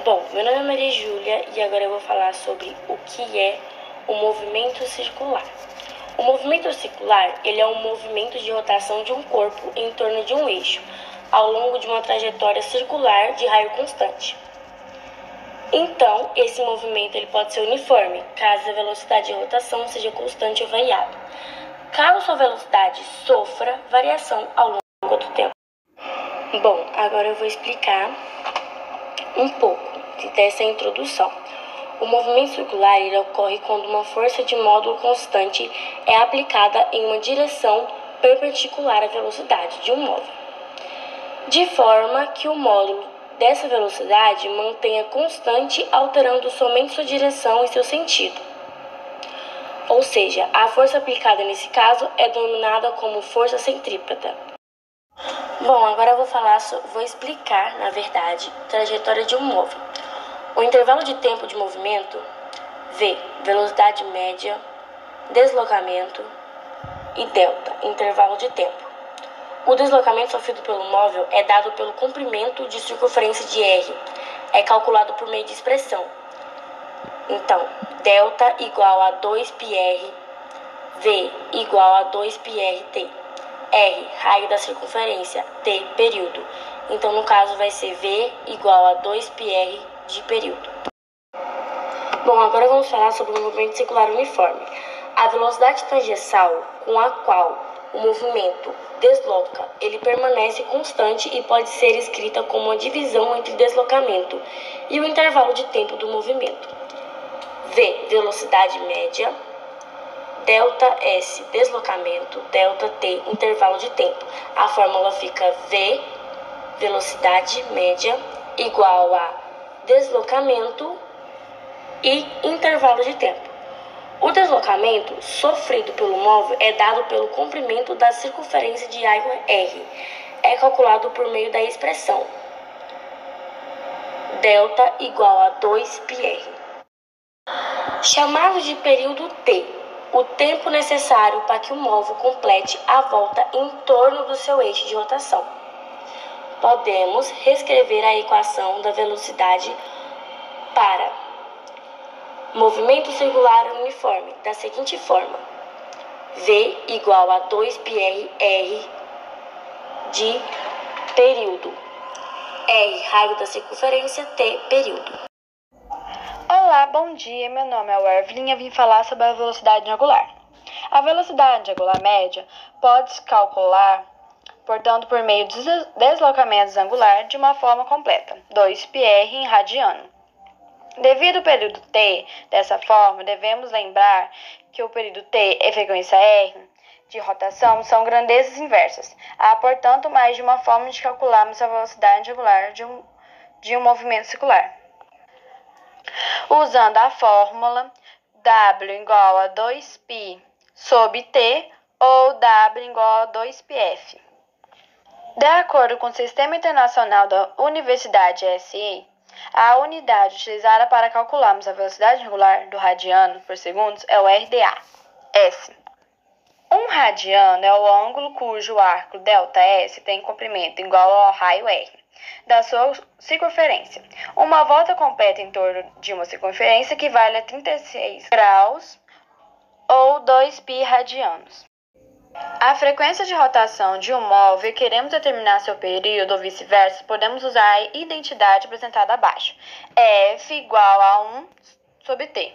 Bom, meu nome é Maria Júlia e agora eu vou falar sobre o que é o movimento circular. O movimento circular, ele é um movimento de rotação de um corpo em torno de um eixo, ao longo de uma trajetória circular de raio constante. Então, esse movimento ele pode ser uniforme, caso a velocidade de rotação seja constante ou variável. Caso sua velocidade sofra variação ao longo do tempo. Bom, agora eu vou explicar um pouco dessa introdução. O movimento circular ele ocorre quando uma força de módulo constante é aplicada em uma direção perpendicular à velocidade de um móvel, de forma que o módulo dessa velocidade mantenha constante, alterando somente sua direção e seu sentido. Ou seja, a força aplicada nesse caso é denominada como força centrípeta. Bom, agora eu vou explicar, na verdade, a trajetória de um móvel. O intervalo de tempo de movimento, V, velocidade média, deslocamento e delta, intervalo de tempo. O deslocamento sofrido pelo móvel é dado pelo comprimento de circunferência de R. É calculado por meio de expressão. Então, delta igual a 2πr, V igual a 2πrt. R, raio da circunferência, T, período. Então, no caso, vai ser V igual a 2πr de período. Bom, agora vamos falar sobre o movimento circular uniforme. A velocidade tangencial com a qual o movimento desloca, ele permanece constante e pode ser escrita como uma divisão entre deslocamento e o intervalo de tempo do movimento. V, velocidade média, delta S, deslocamento, delta T, intervalo de tempo. A fórmula fica V, velocidade média, igual a deslocamento e intervalo de tempo. O deslocamento sofrido pelo móvel é dado pelo comprimento da circunferência de área R. É calculado por meio da expressão delta igual a 2πr. Chamado de período T, o tempo necessário para que o móvel complete a volta em torno do seu eixo de rotação. Podemos reescrever a equação da velocidade para movimento circular uniforme da seguinte forma: V igual a 2πr de período, R, raio da circunferência, T, período. Olá, bom dia, meu nome é Evelyn e eu vim falar sobre a velocidade angular. A velocidade angular média pode-se calcular, portanto, por meio dos deslocamentos angulares de uma forma completa, 2πr em radiano. Devido ao período t dessa forma, devemos lembrar que o período t e frequência r de rotação são grandezas inversas. Há, portanto, mais de uma forma de calcularmos a velocidade angular de um movimento circular. Usando a fórmula W igual a 2π sobre t ou W igual a 2πf. De acordo com o Sistema Internacional da Universidade SI, a unidade utilizada para calcularmos a velocidade angular do radiano por segundo é o RDA. S. Um radiano é o ângulo cujo arco ΔS tem comprimento igual ao raio R da sua circunferência. Uma volta completa em torno de uma circunferência equivale a 36 graus ou 2π radianos. A frequência de rotação de um móvel e queremos determinar seu período ou vice-versa, podemos usar a identidade apresentada abaixo. F igual a 1 sobre T.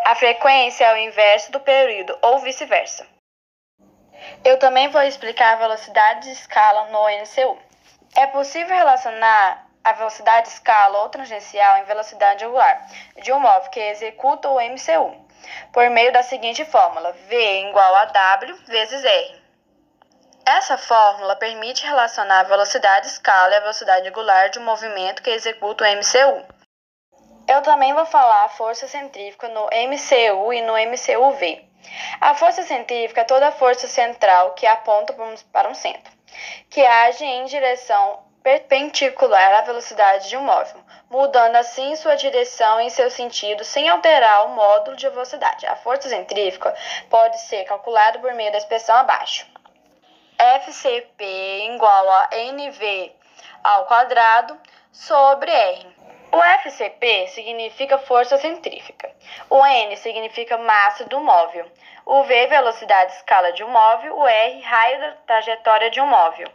A frequência é o inverso do período ou vice-versa. Eu também vou explicar a velocidade de escala no MCU. É possível relacionar a velocidade de escala ou tangencial em velocidade angular de um móvel que executa o MCU por meio da seguinte fórmula: V igual a W vezes R. Essa fórmula permite relacionar a velocidade de escala e a velocidade angular de um movimento que executa o MCU. Eu também vou falar a força centrífuga no MCU e no MCUV. A força centrífuga é toda a força central que aponta para um centro, que age em direção perpendicular à velocidade de um móvel, mudando assim sua direção em seu sentido sem alterar o módulo de velocidade. A força centrífuga pode ser calculada por meio da expressão abaixo. FCP igual a NV ao quadrado sobre R. O FCP significa força centrífuga. O N significa massa do móvel. O V, velocidade escala de um móvel. O R, raio da trajetória de um móvel.